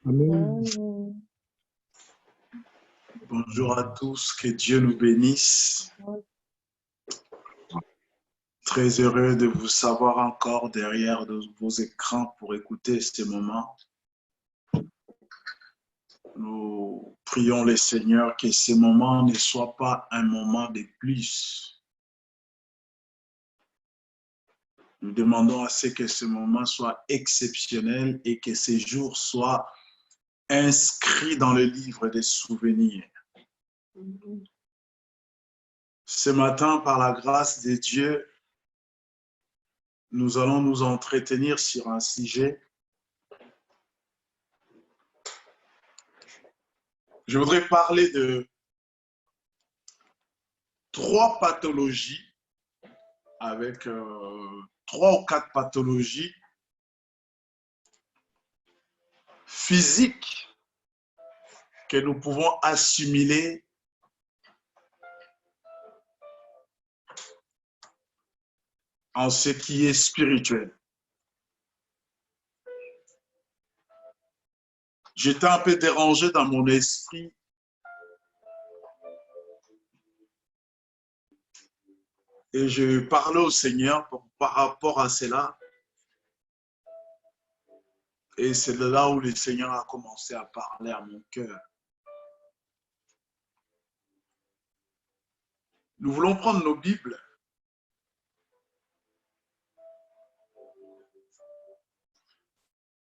Amen. Bonjour à tous, que Dieu nous bénisse. Très heureux de vous savoir encore derrière vos écrans pour écouter ces moments. Nous prions le Seigneur que ces moments ne soient pas un moment de plus. Nous demandons à ce que ce moment soit exceptionnel et que ces jours soient inscrits dans le livre des souvenirs. Ce matin, par la grâce de Dieu, nous allons nous entretenir sur un sujet. Je voudrais parler de 3 pathologies, avec 3 ou 4 pathologies physiques que nous pouvons assimiler en ce qui est spirituel. J'étais un peu dérangé dans mon esprit et je parlais au Seigneur par rapport à cela. Et c'est là où le Seigneur a commencé à parler à mon cœur. Nous voulons prendre nos Bibles.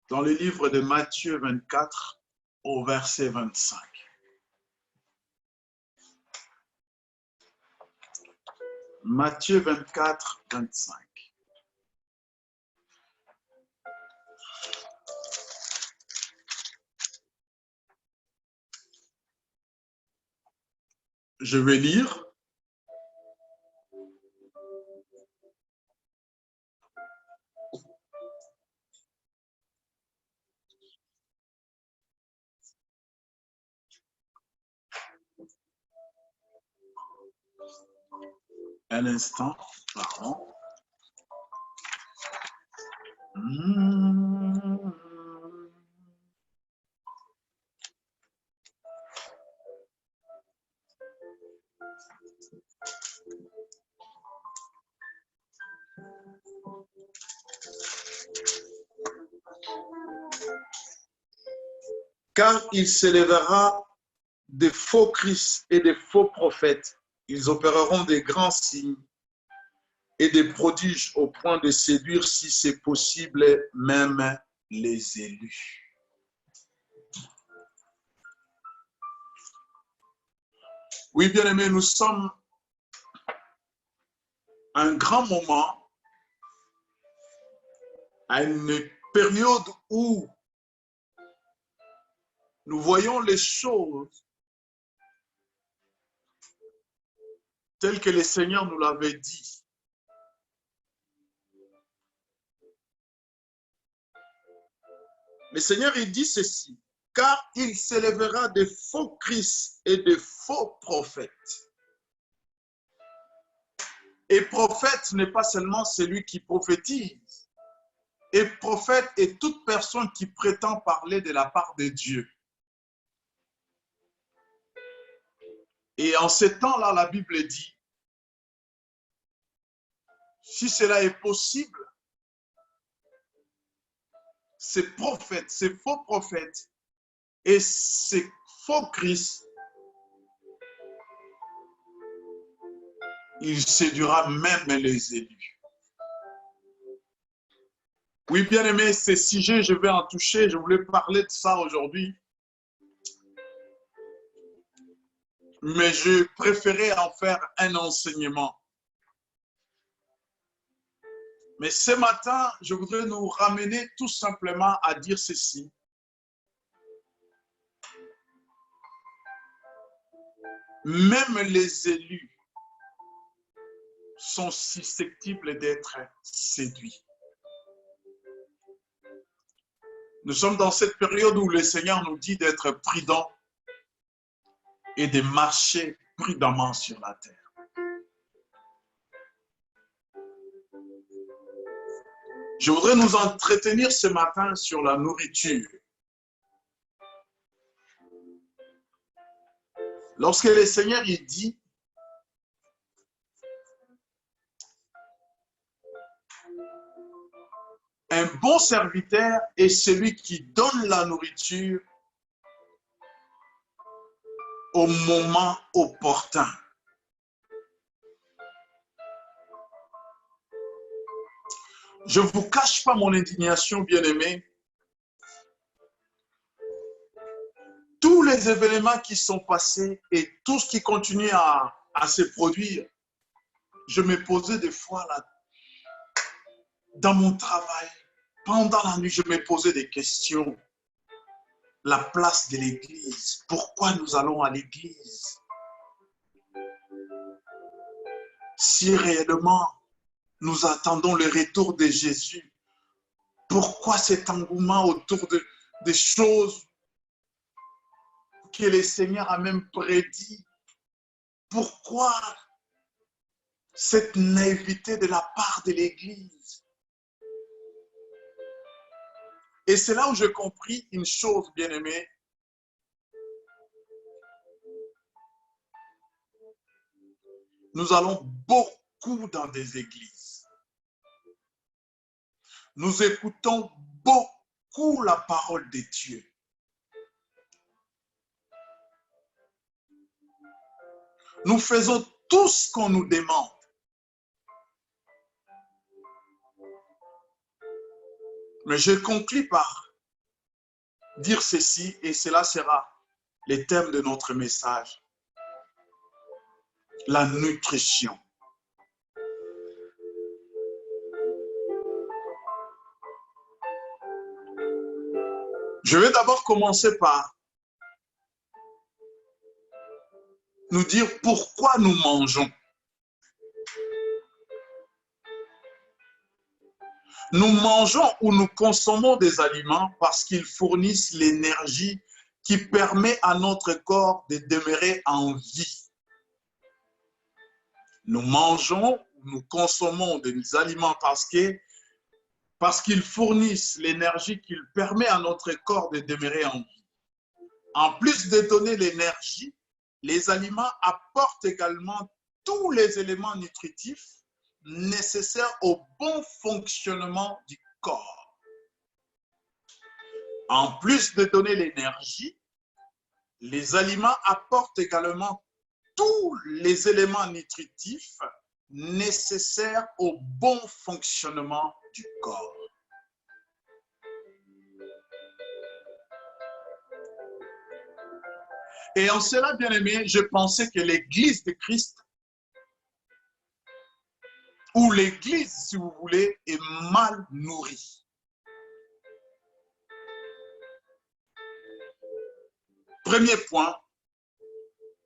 Dans le livre de Matthieu 24 au verset 25. Matthieu 24, 25. Je vais lire. Un instant, pardon. Car il s'élèvera des faux Christ et des faux prophètes. Ils opéreront des grands signes et des prodiges au point de séduire, si c'est possible, même les élus. Oui, bien-aimés, nous sommes à un grand moment, à une période où nous voyons les choses telles que le Seigneur nous l'avait dit. Le Seigneur, il dit ceci, car il s'élèvera des faux Christ et des faux prophètes. Et prophète n'est pas seulement celui qui prophétise. Et prophète est toute personne qui prétend parler de la part de Dieu. Et en ce temps-là, la Bible dit, si cela est possible, ces prophètes, ces faux prophètes et ces faux Christ, il séduira même les élus. Oui, bien aimé, ces sujets, je vais en toucher. Je voulais parler de ça aujourd'hui. Mais je préférais en faire un enseignement. Mais ce matin, je voudrais nous ramener tout simplement à dire ceci. Même les élus sont susceptibles d'être séduits. Nous sommes dans cette période où le Seigneur nous dit d'être prudents et de marcher prudemment sur la terre. Je voudrais nous entretenir ce matin sur la nourriture. Lorsque le Seigneur il dit, un bon serviteur est celui qui donne la nourriture au moment opportun. Je ne vous cache pas mon indignation, bien-aimés. Tous les événements qui sont passés et tout ce qui continue à se produire, je me posais des fois là, dans mon travail, pendant la nuit, je me posais des questions. La place de l'église, pourquoi nous allons à l'église? Si réellement nous attendons le retour de Jésus, pourquoi cet engouement autour des choses que le Seigneur a même prédit? Pourquoi cette naïveté de la part de l'Église? Et c'est là où j'ai compris une chose, bien-aimée. Nous allons beaucoup dans des églises. Nous écoutons beaucoup la parole de Dieu. Nous faisons tout ce qu'on nous demande. Mais je conclus par dire ceci, et cela sera le thème de notre message. La nutrition. Je vais d'abord commencer par nous dire pourquoi nous mangeons. Nous mangeons ou nous consommons des aliments parce qu'ils fournissent l'énergie qui permet à notre corps de demeurer en vie. Nous mangeons ou nous consommons des aliments parce qu'ils fournissent l'énergie qui permet à notre corps de demeurer en vie. En plus de donner l'énergie, les aliments apportent également tous les éléments nutritifs nécessaires au bon fonctionnement du corps. En plus de donner l'énergie, les aliments apportent également tous les éléments nutritifs nécessaires au bon fonctionnement du corps. Et en cela, bien aimé, je pensais que l'Église de Christ, ou l'Église, si vous voulez, est mal nourrie. Premier point,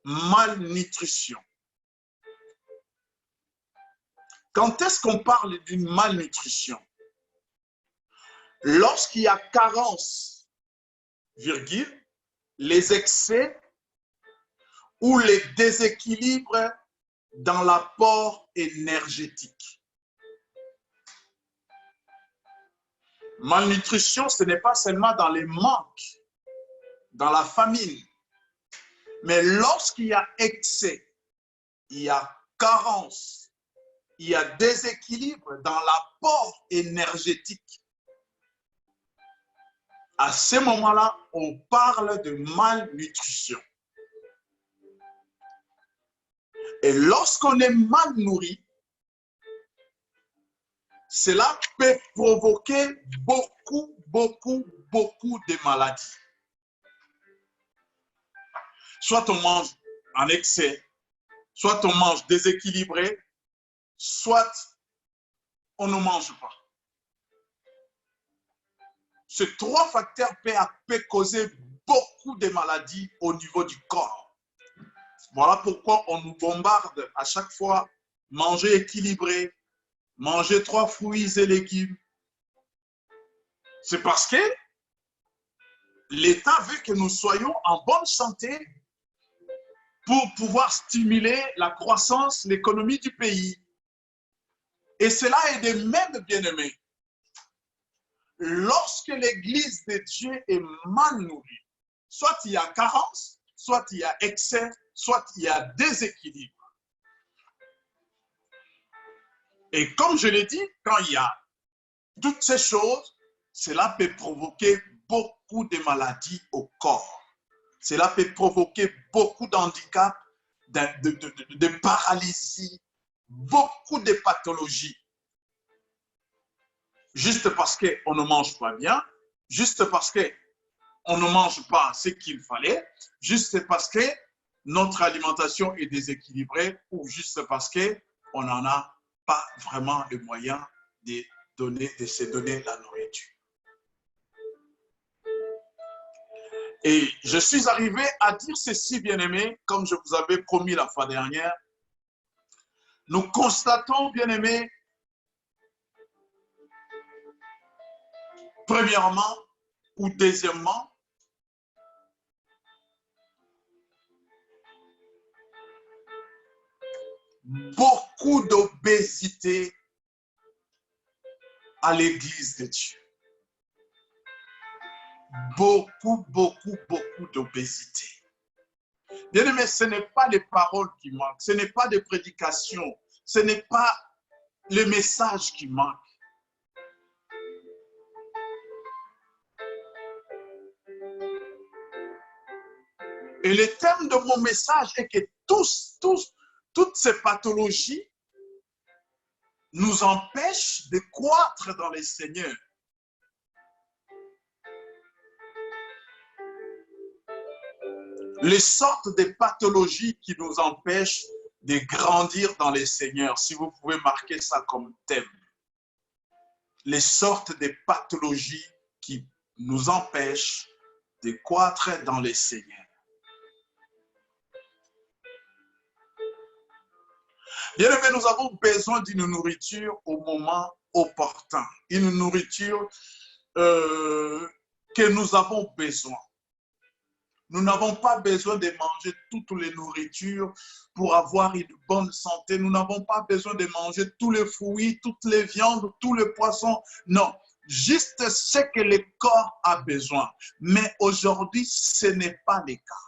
malnutrition. Quand est-ce qu'on parle d'une malnutrition? Lorsqu'il y a carence, virgule, les excès ou les déséquilibres dans l'apport énergétique. Malnutrition, ce n'est pas seulement dans les manques, dans la famine, mais lorsqu'il y a excès, il y a carence, il y a déséquilibre dans l'apport énergétique. À ce moment-là, on parle de malnutrition. Et lorsqu'on est mal nourri, cela peut provoquer beaucoup de maladies. Soit on mange en excès, soit on mange déséquilibré, soit on ne mange pas. Ces trois facteurs peuvent causer beaucoup de maladies au niveau du corps. Voilà pourquoi on nous bombarde à chaque fois, manger équilibré, manger 3 fruits et légumes. C'est parce que l'État veut que nous soyons en bonne santé pour pouvoir stimuler la croissance, l'économie du pays. Et cela est de même, bien-aimés. Lorsque l'Église de Dieu est mal nourrie, soit il y a carence, soit il y a excès, soit il y a déséquilibre. Et comme je l'ai dit, quand il y a toutes ces choses, cela peut provoquer beaucoup de maladies au corps. Cela peut provoquer beaucoup d'handicaps, de paralysie, beaucoup de pathologies. Juste parce qu'on ne mange pas bien, juste parce qu'on ne mange pas ce qu'il fallait, juste parce que notre alimentation est déséquilibrée ou juste parce qu'on n'en a pas vraiment le moyen de se donner la nourriture. Et je suis arrivé à dire ceci, bien-aimés, comme je vous avais promis la fois dernière. Nous constatons, bien-aimés, premièrement ou deuxièmement, beaucoup d'obésité à l'Église de Dieu. Beaucoup d'obésité. Bien-aimés, ce n'est pas les paroles qui manquent, ce n'est pas des prédications, ce n'est pas les messages qui manquent. Et le thème de mon message est que toutes ces pathologies nous empêchent de croître dans le Seigneur. Les sortes de pathologies qui nous empêchent de grandir dans le Seigneur, si vous pouvez marquer ça comme thème. Les sortes de pathologies qui nous empêchent de croître dans le Seigneur. Bien-aimés, nous avons besoin d'une nourriture au moment opportun. Une nourriture que nous avons besoin. Nous n'avons pas besoin de manger toutes les nourritures pour avoir une bonne santé. Nous n'avons pas besoin de manger tous les fruits, toutes les viandes, tous les poissons. Non, juste ce que le corps a besoin. Mais aujourd'hui, ce n'est pas le cas.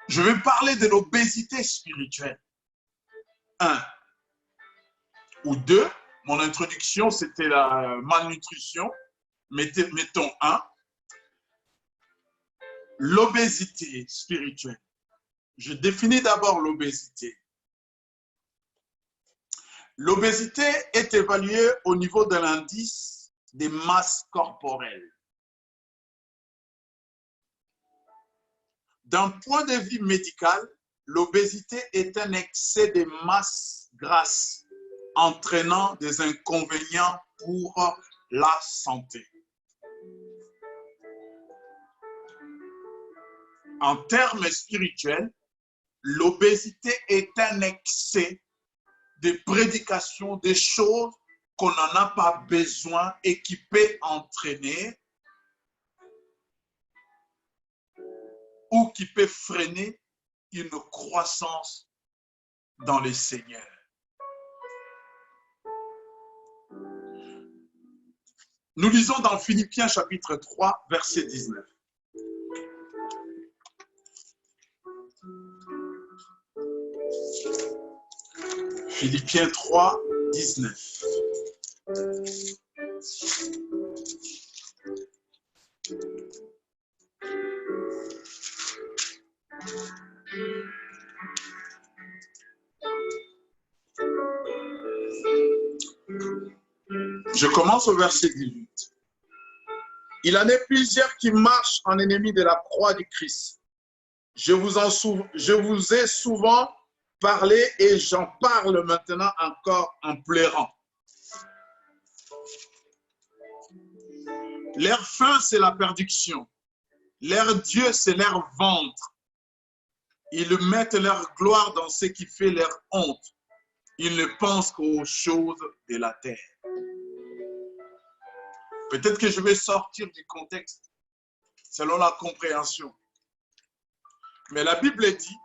Je vais parler de l'obésité spirituelle. 1 ou 2. Mon introduction, c'était la malnutrition. Mettons 1. L'obésité spirituelle. Je définis d'abord l'obésité. L'obésité est évaluée au niveau de l'indice des masses corporelles. D'un point de vue médical, l'obésité est un excès de masse grasse entraînant des inconvénients pour la santé. En termes spirituels, l'obésité est un excès de prédication des choses qu'on n'en a pas besoin et qui peut entraîner ou qui peut freiner une croissance dans le Seigneur. Nous lisons dans Philippiens chapitre 3, verset 19. Philippiens 3, 19. Je commence au verset 18. Il en est plusieurs qui marchent en ennemis de la croix du Christ. Je vous ai souvent parlé et j'en parle maintenant encore en pleurant. Leur fin, c'est la perdition. Leur Dieu, c'est leur ventre. Ils mettent leur gloire dans ce qui fait leur honte. Ils ne pensent qu'aux choses de la terre. Peut-être que je vais sortir du contexte selon la compréhension. Mais la Bible dit,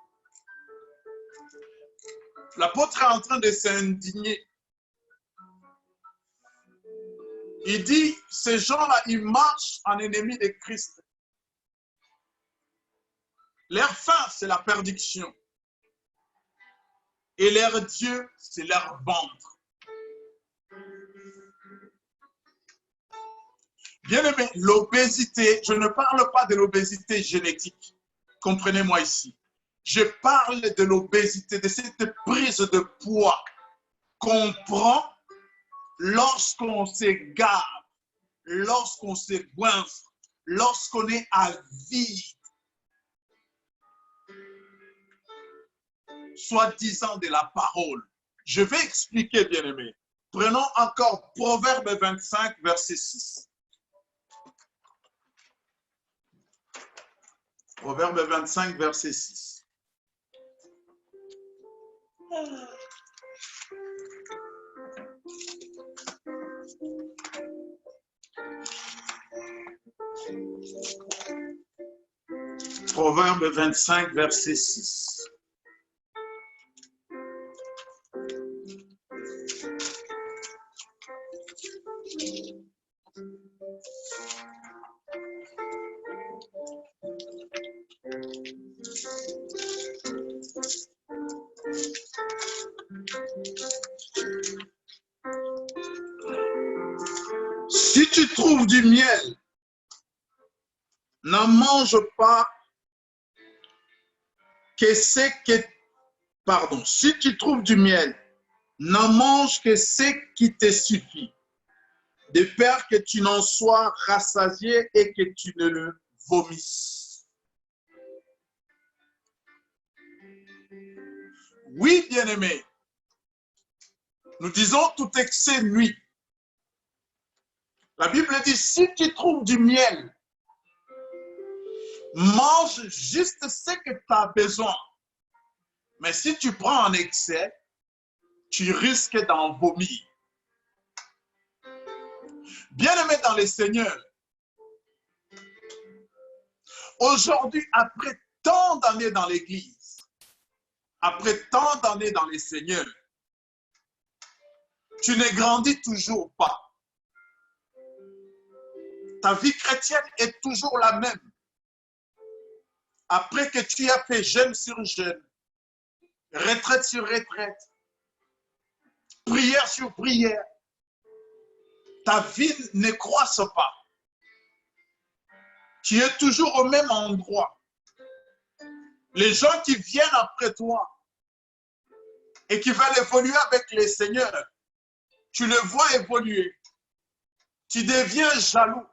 l'apôtre est en train de s'indigner. Il dit, ces gens-là, ils marchent en ennemis de Christ. Leur fin, c'est la perdition. Et leur Dieu, c'est leur ventre. Bien aimé, l'obésité, je ne parle pas de l'obésité génétique. Comprenez-moi ici. Je parle de l'obésité, de cette prise de poids qu'on prend lorsqu'on s'égare, lorsqu'on se goinfre, lorsqu'on est avide, soi-disant de la parole. Je vais expliquer, bien aimé. Prenons encore Proverbe 25, verset 6. Proverbe 25, verset 6. Proverbe 25, verset 6. Si tu trouves du miel, n'en mange pas que ce que... Pardon, si tu trouves du miel, n'en mange que ce qui te suffit, de peur que tu n'en sois rassasié et que tu ne le vomisses. Oui, bien-aimé, nous disons tout excès nuit. La Bible dit, si tu trouves du miel, mange juste ce que tu as besoin. Mais si tu prends en excès, tu risques d'en vomir. Bien-aimé dans le Seigneur, aujourd'hui, après tant d'années dans l'Église, après tant d'années dans le Seigneur, tu ne grandis toujours pas. Ta vie chrétienne est toujours la même. Après que tu as fait jeûne sur jeûne, retraite sur retraite, prière sur prière, ta vie ne croisse pas. Tu es toujours au même endroit. Les gens qui viennent après toi et qui veulent évoluer avec les seigneurs, tu les vois évoluer. Tu deviens jaloux.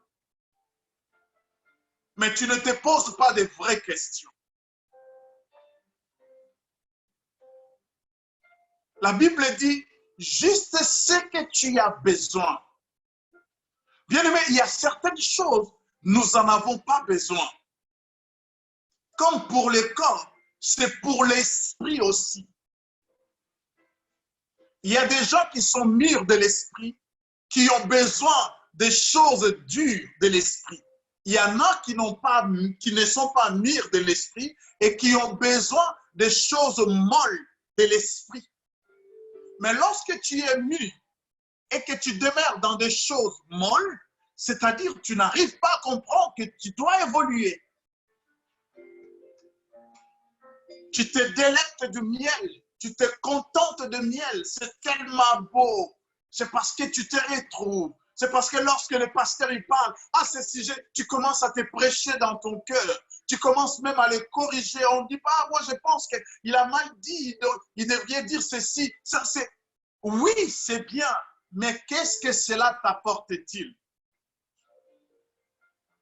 Mais tu ne te poses pas de vraies questions. La Bible dit juste ce que tu as besoin. Bien aimé, il y a certaines choses, nous n'en avons pas besoin. Comme pour le corps, c'est pour l'esprit aussi. Il y a des gens qui sont mûrs de l'esprit, qui ont besoin des choses dures de l'esprit. Il y en a qui ne sont pas mûrs de l'esprit et qui ont besoin des choses molles de l'esprit. Mais lorsque tu es mûr et que tu demeures dans des choses molles, c'est-à-dire que tu n'arrives pas à comprendre que tu dois évoluer. Tu te délectes du miel, tu te contentes de miel, c'est tellement beau. C'est parce que tu te retrouves. C'est parce que lorsque le pasteur il parle à ce sujet, tu commences à te prêcher dans ton cœur. Tu commences même à les corriger. On ne dit pas, moi je pense qu'il a mal dit, il devrait dire ceci. Ça, c'est... Oui, c'est bien, mais qu'est-ce que cela t'apporte-t-il?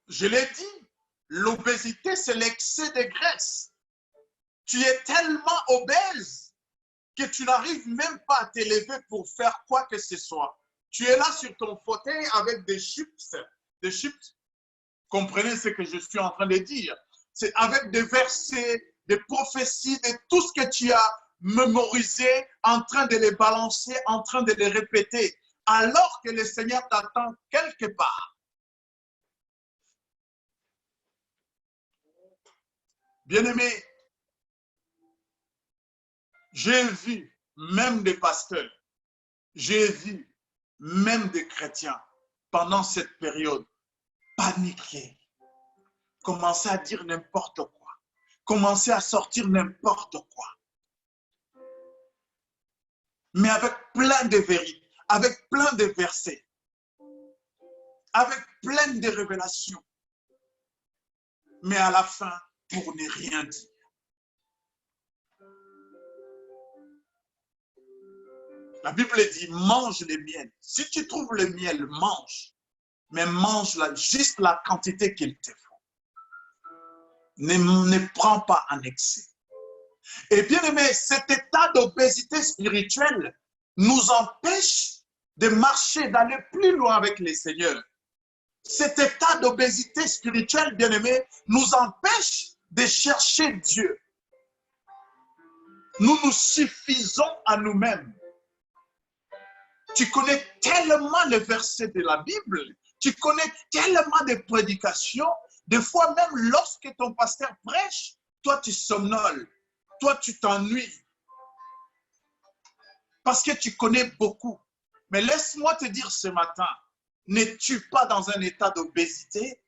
Je l'ai dit, l'obésité, c'est l'excès de graisse. Tu es tellement obèse que tu n'arrives même pas à t'élever pour faire quoi que ce soit. Tu es là sur ton fauteuil avec des chips. Des chips, comprenez ce que je suis en train de dire. C'est avec des versets, des prophéties, de tout ce que tu as mémorisé, en train de les balancer, en train de les répéter, alors que le Seigneur t'attend quelque part. Bien-aimé, j'ai vu même des pasteurs, j'ai vu même des chrétiens pendant cette période paniquer, commencer à dire n'importe quoi, commencer à sortir n'importe quoi. Mais avec plein de vérités, avec plein de versets, avec plein de révélations. Mais à la fin, pour ne rien dire. La Bible dit, mange le miel. Si tu trouves le miel, mange. Mais mange juste la quantité qu'il te faut. Ne prends pas en excès. Et bien aimé, cet état d'obésité spirituelle nous empêche de marcher, d'aller plus loin avec les seigneurs. Cet état d'obésité spirituelle, bien aimé, nous empêche de chercher Dieu. Nous nous suffisons à nous-mêmes. Tu connais tellement les versets de la Bible, tu connais tellement de prédications, des fois même lorsque ton pasteur prêche, toi tu somnoles, toi tu t'ennuies, parce que tu connais beaucoup. Mais laisse-moi te dire ce matin, n'es-tu pas dans un état d'obésité?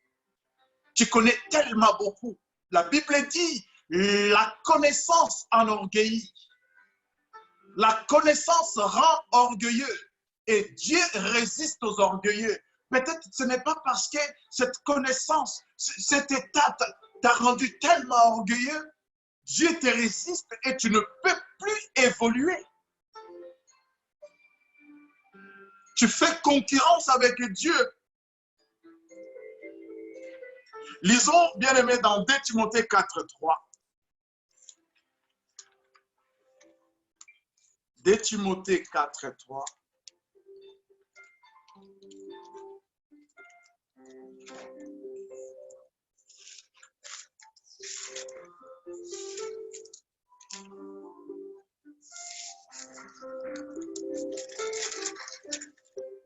Tu connais tellement beaucoup. La Bible dit, la connaissance enorgueillit. La connaissance rend orgueilleux. Et Dieu résiste aux orgueilleux. Peut-être que ce n'est pas parce que cette connaissance, cet état t'a rendu tellement orgueilleux, Dieu te résiste et tu ne peux plus évoluer. Tu fais concurrence avec Dieu. Lisons, bien aimé, dans 2 Timothée 4:3. 2 Timothée 4:3.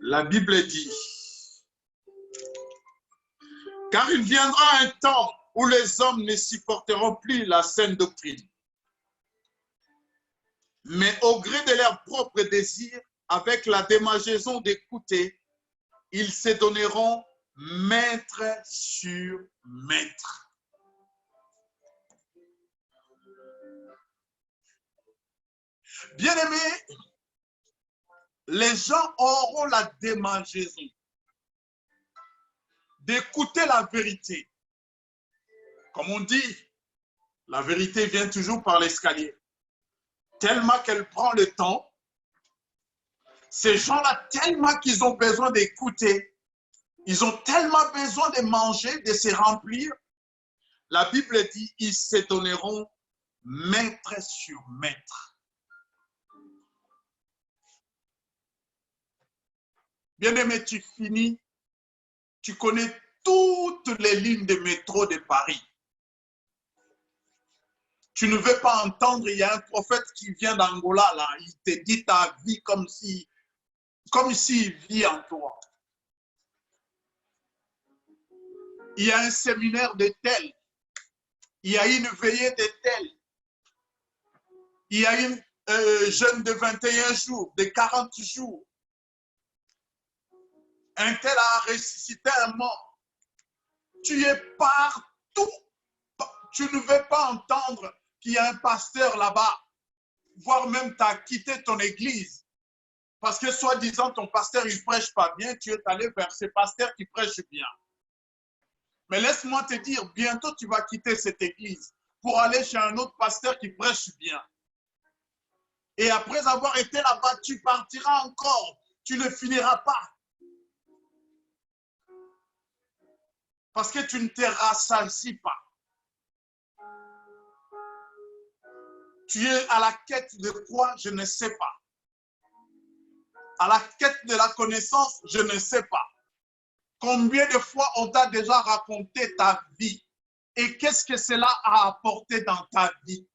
La Bible dit, car il viendra un temps où les hommes ne supporteront plus la saine doctrine, mais au gré de leurs propres désirs, avec la démangeaison d'écouter, ils se donneront maître sur maître. Bien-aimés, les gens auront la démangeaison d'écouter la vérité. Comme on dit, la vérité vient toujours par l'escalier. Tellement qu'elle prend le temps, ces gens-là, tellement qu'ils ont besoin d'écouter, ils ont tellement besoin de manger, de se remplir. La Bible dit, ils se donneront maître sur maître. Bien-aimé, tu finis, tu connais toutes les lignes de métro de Paris. Tu ne veux pas entendre, il y a un prophète qui vient d'Angola, là, il te dit ta vie comme s'il vit en toi. Il y a un séminaire de tel, il y a une veillée de tel, il y a une jeûne de 21 jours, de 40 jours. Un tel a ressuscité un mort. Tu es partout. Tu ne veux pas entendre qu'il y a un pasteur là-bas, voire même tu as quitté ton église. Parce que soi-disant, ton pasteur, il ne prêche pas bien, tu es allé vers ce pasteur qui prêche bien. Mais laisse-moi te dire, bientôt tu vas quitter cette église pour aller chez un autre pasteur qui prêche bien. Et après avoir été là-bas, tu partiras encore. Tu ne finiras pas. Parce que tu ne te rassasies pas. Tu es à la quête de quoi? Je ne sais pas. À la quête de la connaissance, je ne sais pas. Combien de fois on t'a déjà raconté ta vie? Et qu'est-ce que cela a apporté dans ta vie?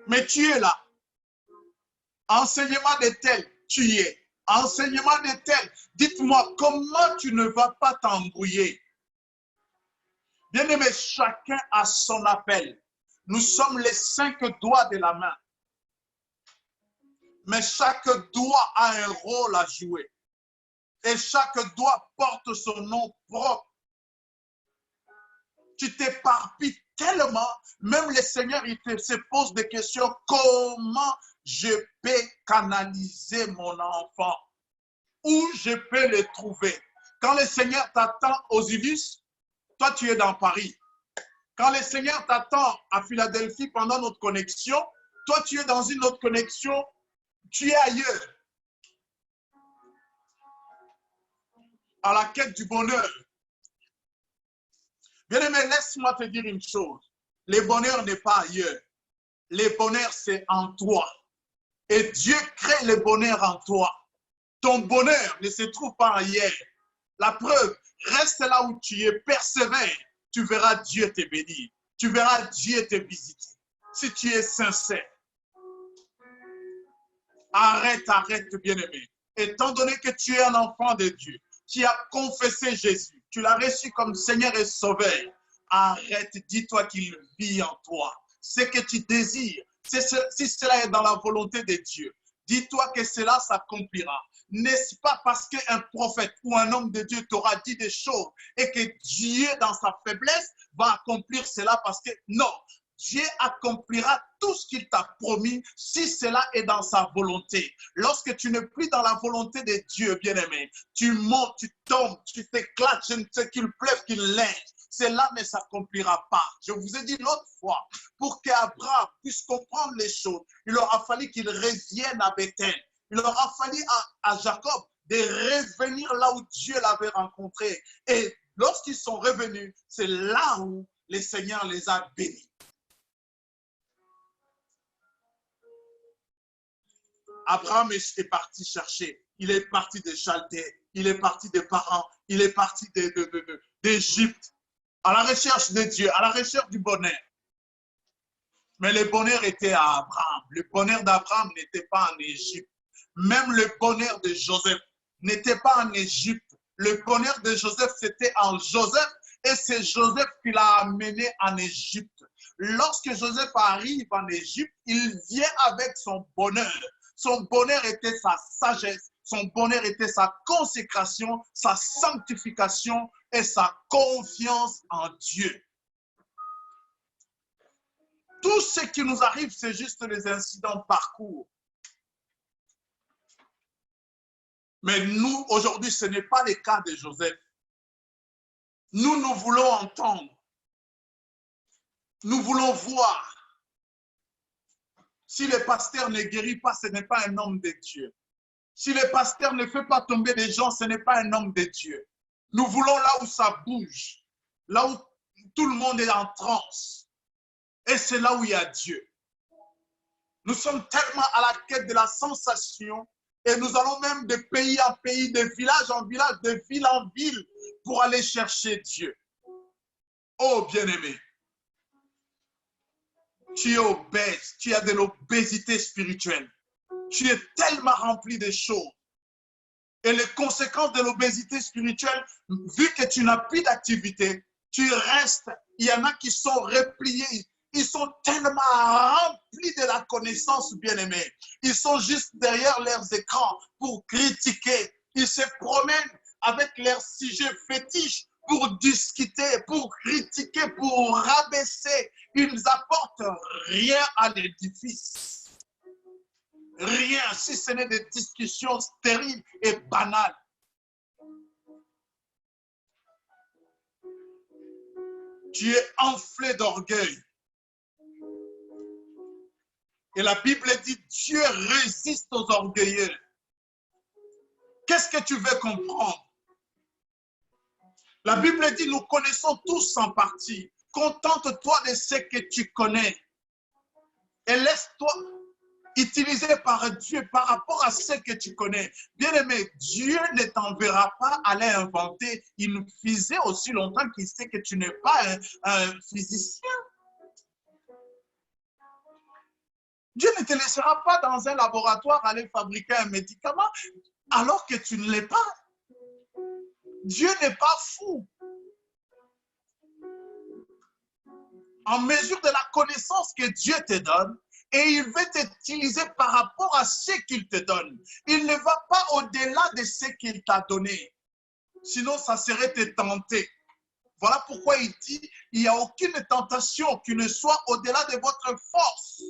Mais tu es là. Enseignement de tel, tu y es. Enseignement de tel. Dites-moi, comment tu ne vas pas t'embrouiller? Bien-aimé, chacun a son appel. Nous sommes les 5 doigts de la main. Mais chaque doigt a un rôle à jouer. Et chaque doigt porte son nom propre. Tu t'éparpilles tellement, même le Seigneur, se pose des questions. Comment je peux canaliser mon enfant? Où je peux le trouver? Quand le Seigneur t'attend aux Ulysses, toi tu es dans Paris. Quand le Seigneur t'attend à Philadelphie pendant notre connexion, toi tu es dans une autre connexion, tu es ailleurs. À la quête du bonheur. Bien-aimé, laisse-moi te dire une chose. Le bonheur n'est pas ailleurs. Le bonheur, c'est en toi. Et Dieu crée le bonheur en toi. Ton bonheur ne se trouve pas ailleurs. La preuve, reste là où tu es, persévère. Tu verras Dieu te bénir. Tu verras Dieu te visiter. Si tu es sincère. Arrête, bien-aimé. Étant donné que tu es un enfant de Dieu, qui a confessé Jésus, tu l'as reçu comme Seigneur et Sauveur, arrête, dis-toi qu'il vit en toi. Ce que tu désires, si cela est dans la volonté de Dieu, dis-toi que cela s'accomplira. N'est-ce pas parce qu'un prophète ou un homme de Dieu t'aura dit des choses et que Dieu, dans sa faiblesse, va accomplir cela parce que non, Dieu accomplira tout ce qu'il t'a promis si cela est dans sa volonté. Lorsque tu n'es plus dans la volonté de Dieu, bien-aimé, tu montes, tu tombes, tu t'éclates, je ne sais qu'il pleuve, qu'il neige. Cela ne s'accomplira pas. Je vous ai dit l'autre fois, pour qu'Abraham puisse comprendre les choses, il aura fallu qu'il revienne à Bethel. Il aura fallu à Jacob de revenir là où Dieu l'avait rencontré. Et lorsqu'ils sont revenus, c'est là où le Seigneur les a bénis. Abraham est parti chercher. Il est parti de Chaldée. Il est parti des parents. Il est parti d'Égypte. À la recherche de Dieu, à la recherche du bonheur. Mais le bonheur était à Abraham. Le bonheur d'Abraham n'était pas en Égypte. Même le bonheur de Joseph n'était pas en Égypte. Le bonheur de Joseph, c'était en Joseph. Et c'est Joseph qui l'a amené en Égypte. Lorsque Joseph arrive en Égypte, il vient avec son bonheur. Son bonheur était sa sagesse, son bonheur était sa consécration, sa sanctification et sa confiance en Dieu. Tout ce qui nous arrive, c'est juste les incidents de parcours. Mais nous, aujourd'hui, ce n'est pas le cas de Joseph. Nous voulons entendre. Nous voulons voir. Si le pasteur ne guérit pas, ce n'est pas un homme de Dieu. Si le pasteur ne fait pas tomber des gens, ce n'est pas un homme de Dieu. Nous voulons là où ça bouge, là où tout le monde est en transe. Et c'est là où il y a Dieu. Nous sommes tellement à la quête de la sensation et nous allons même de pays en pays, de village en village, de ville en ville pour aller chercher Dieu. Oh bien-aimé, tu es obèse, tu as de l'obésité spirituelle. Tu es tellement rempli de choses. Et les conséquences de l'obésité spirituelle, vu que tu n'as plus d'activité, tu restes. Il y en a qui sont repliés. Ils sont tellement remplis de la connaissance, bien-aimés. Ils sont juste derrière leurs écrans pour critiquer. Ils se promènent avec leurs sujets fétiches pour discuter, pour critiquer, pour rabaisser. Ils n'apportent rien à l'édifice. Rien, si ce n'est des discussions stériles et banales. Tu es enflé d'orgueil. Et la Bible dit, Dieu résiste aux orgueilleux. Qu'est-ce que tu veux comprendre? La Bible dit, nous connaissons tous en partie. Contente-toi de ce que tu connais. Et laisse-toi utilisé par Dieu par rapport à ce que tu connais. Bien-aimé, Dieu ne t'enverra pas aller inventer une fusée aussi longtemps qu'il sait que tu n'es pas un physicien. Dieu ne te laissera pas dans un laboratoire aller fabriquer un médicament alors que tu ne l'es pas. Dieu n'est pas fou. En mesure de la connaissance que Dieu te donne, et il veut t'utiliser par rapport à ce qu'il te donne. Il ne va pas au-delà de ce qu'il t'a donné. Sinon, ça serait te tenter. Voilà pourquoi il dit, il n'y a aucune tentation qui ne soit au-delà de votre force.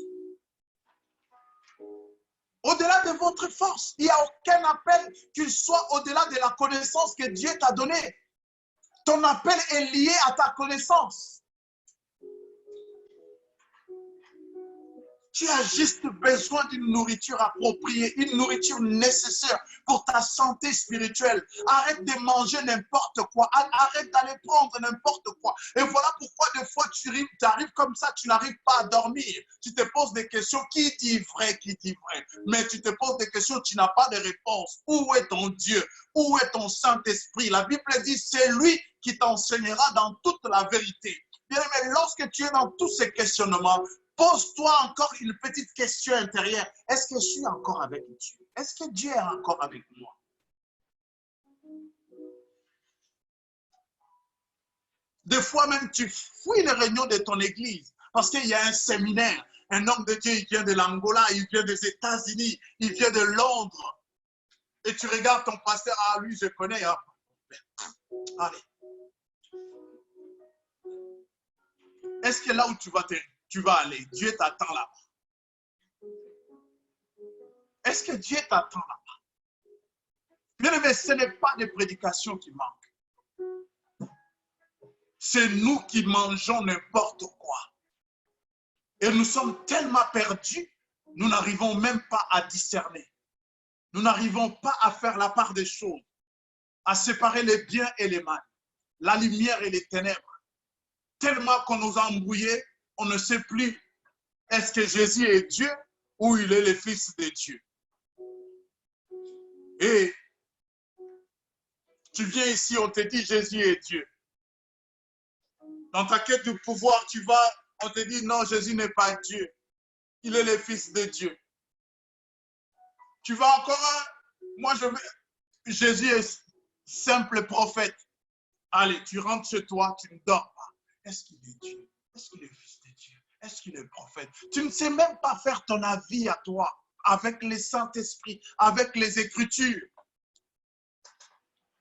Au-delà de votre force, il n'y a aucun appel qui soit au-delà de la connaissance que Dieu t'a donnée. Ton appel est lié à ta connaissance. Tu as juste besoin d'une nourriture appropriée, une nourriture nécessaire pour ta santé spirituelle. Arrête de manger n'importe quoi. Arrête d'aller prendre n'importe quoi. Et voilà pourquoi des fois tu arrives comme ça, tu n'arrives pas à dormir. Tu te poses des questions, qui dit vrai, qui dit vrai. Mais tu te poses des questions, tu n'as pas de réponse. Où est ton Dieu? Où est ton Saint-Esprit? La Bible dit, c'est lui qui t'enseignera dans toute la vérité. Bien aimé, lorsque tu es dans tous ces questionnements, pose-toi encore une petite question intérieure. Est-ce que je suis encore avec Dieu? Est-ce que Dieu est encore avec moi? Des fois même, tu fuis les réunions de ton église parce qu'il y a un séminaire. Un homme de Dieu, il vient de l'Angola, il vient des États-Unis, il vient de Londres. Et tu regardes ton pasteur, ah lui, je connais. Hein. Allez. Est-ce que là où tu vas aller, Dieu t'attend là-bas? Est-ce que Dieu t'attend là-bas? Bien aimé, ce n'est pas des prédications qui manquent. C'est nous qui mangeons n'importe quoi. Et nous sommes tellement perdus, nous n'arrivons même pas à discerner. Nous n'arrivons pas à faire la part des choses, à séparer les biens et les mal, la lumière et les ténèbres. Tellement qu'on nous a embrouillés, on ne sait plus est-ce que Jésus est Dieu ou il est le Fils de Dieu. Et tu viens ici, on te dit Jésus est Dieu. Dans ta quête de pouvoir, on te dit non, Jésus n'est pas Dieu. Il est le Fils de Dieu. Tu vas encore, Jésus est simple prophète. Allez, tu rentres chez toi, tu ne dors pas. Est-ce qu'il est Dieu? Est-ce qu'il est Fils de Dieu? Est-ce qu'il est prophète? Tu ne sais même pas faire ton avis à toi, avec le Saint-Esprit, avec les Écritures.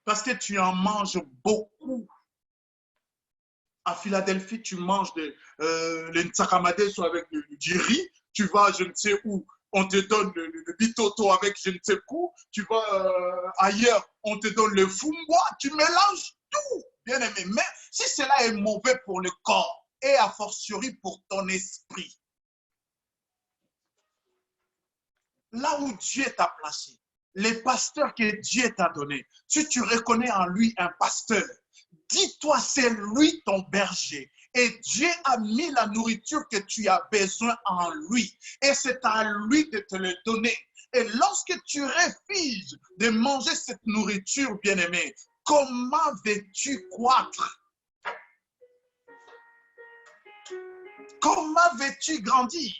Parce que tu en manges beaucoup. À Philadelphie, tu manges le nsakamade soit avec du riz. Tu vas, je ne sais où, on te donne le bitoto avec je ne sais où. Tu vas ailleurs, on te donne le fumbois. Tu mélanges tout, bien aimé. Mais si cela est mauvais pour le corps et a fortiori pour ton esprit, là où Dieu t'a placé, les pasteurs que Dieu t'a donnés, si tu reconnais en lui un pasteur, dis-toi, c'est lui ton berger. Et Dieu a mis la nourriture que tu as besoin en lui. Et c'est à lui de te le donner. Et lorsque tu refuses de manger cette nourriture, bien-aimé, comment veux-tu croître? Comment veux-tu grandir?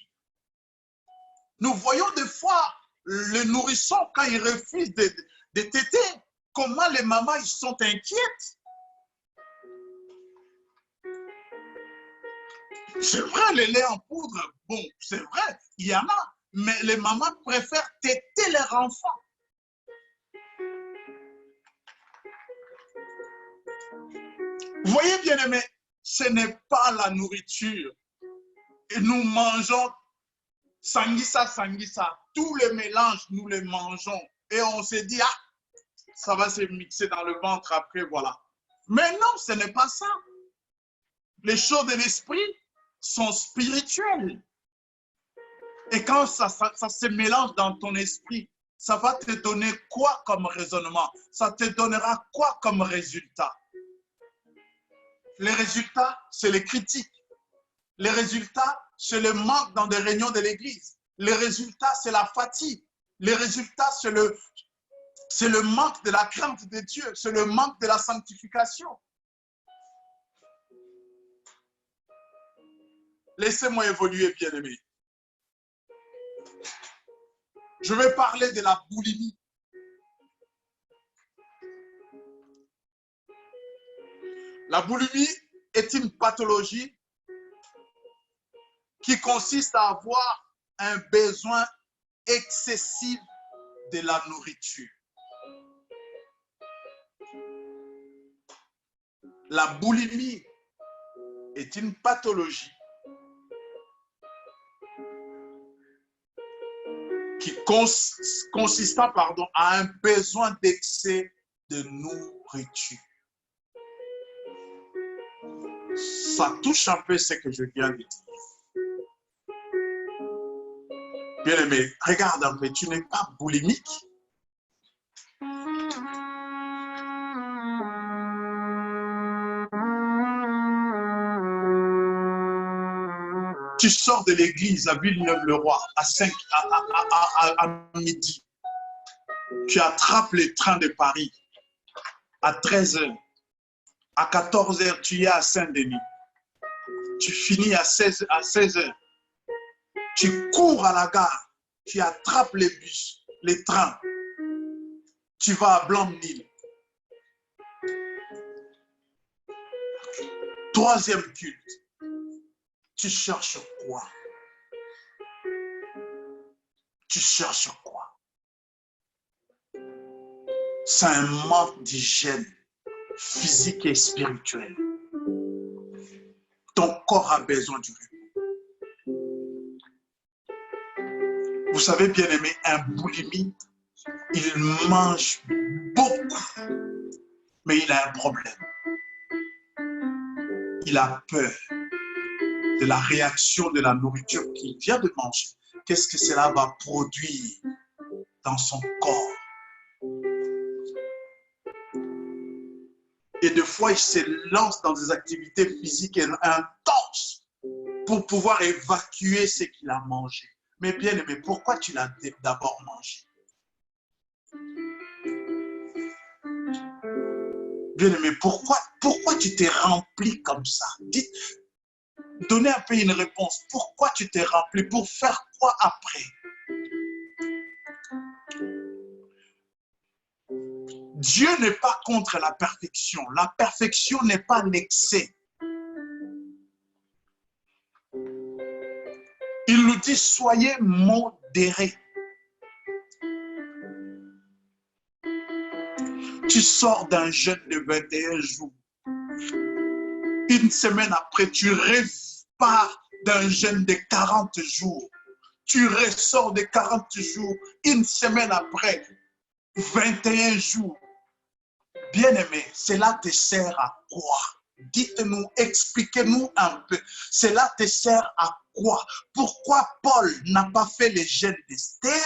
Nous voyons des fois les nourrissons quand ils refusent de téter. Comment les mamans ils sont inquiètes? C'est vrai, le lait en poudre, bon, c'est vrai, il y en a, mais les mamans préfèrent téter leurs enfants. Vous voyez, bien aimé, ce n'est pas la nourriture. Et nous mangeons sanguissa, sanguissa. Tous les mélanges, nous les mangeons. Et on se dit, ah, ça va se mixer dans le ventre après, voilà. Mais non, ce n'est pas ça. Les choses de l'esprit sont spirituelles. Et quand ça se mélange dans ton esprit, ça va te donner quoi comme raisonnement? Ça te donnera quoi comme résultat? Les résultats, c'est les critiques. Les résultats, c'est le manque dans des réunions de l'église. Les résultats, c'est la fatigue. Les résultats, c'est le manque de la crainte de Dieu. C'est le manque de la sanctification. Laissez-moi évoluer, bien-aimés. Je vais parler de la boulimie. La boulimie est une pathologie qui consiste à avoir un besoin excessif de la nourriture. La boulimie est une pathologie qui consistant à un besoin d'excès de nourriture. Ça touche un peu ce que je viens de dire. Bien-aimé, regarde un peu, tu n'es pas boulimique. Tu sors de l'église à Villeneuve-le-Roi à midi. Tu attrapes le train de Paris à 13h. À 14h, tu es à Saint-Denis. Tu finis à 16h. Tu cours à la gare. Tu attrapes les bus, les trains. Tu vas à Blanc-Nil. Troisième culte. Tu cherches quoi? Tu cherches quoi? C'est un manque d'hygiène physique et spirituelle. Ton corps a besoin du repos. Vous savez, bien aimé, un boulimie, il mange beaucoup, mais il a un problème. Il a peur de la réaction de la nourriture qu'il vient de manger. Qu'est-ce que cela va produire dans son corps? Et des fois, il se lance dans des activités physiques intenses pour pouvoir évacuer ce qu'il a mangé. Mais bien aimé, pourquoi tu l'as d'abord mangé? Bien aimé, pourquoi tu t'es rempli comme ça? Dites, donnez un peu une réponse. Pourquoi tu t'es rempli? Pour faire quoi après? Dieu n'est pas contre la perfection. La perfection n'est pas l'excès. Il nous dit, soyez modérés. Tu sors d'un jeûne de 21 jours. Une semaine après, tu repars d'un jeûne de 40 jours. Tu ressors de 40 jours. Une semaine après, 21 jours. Bien-aimé, cela te sert à quoi? Dites-nous, expliquez-nous un peu. Cela te sert à quoi? Pourquoi Paul n'a pas fait les jeûnes d'Esther?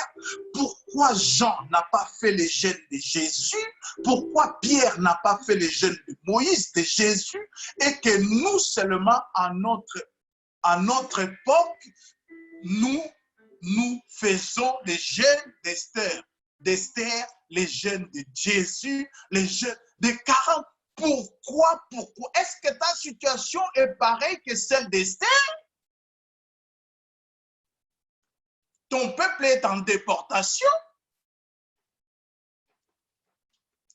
Pourquoi Jean n'a pas fait les jeûnes de Jésus? Pourquoi Pierre n'a pas fait les jeûnes de Moïse, de Jésus? Et que nous seulement, à notre époque, nous faisons les jeûnes d'Esther. D'Esther, les jeûnes de Jésus, les jeûnes de 40. Pourquoi? Est-ce que ta situation est pareille que celle d'Esther? Ton peuple est en déportation.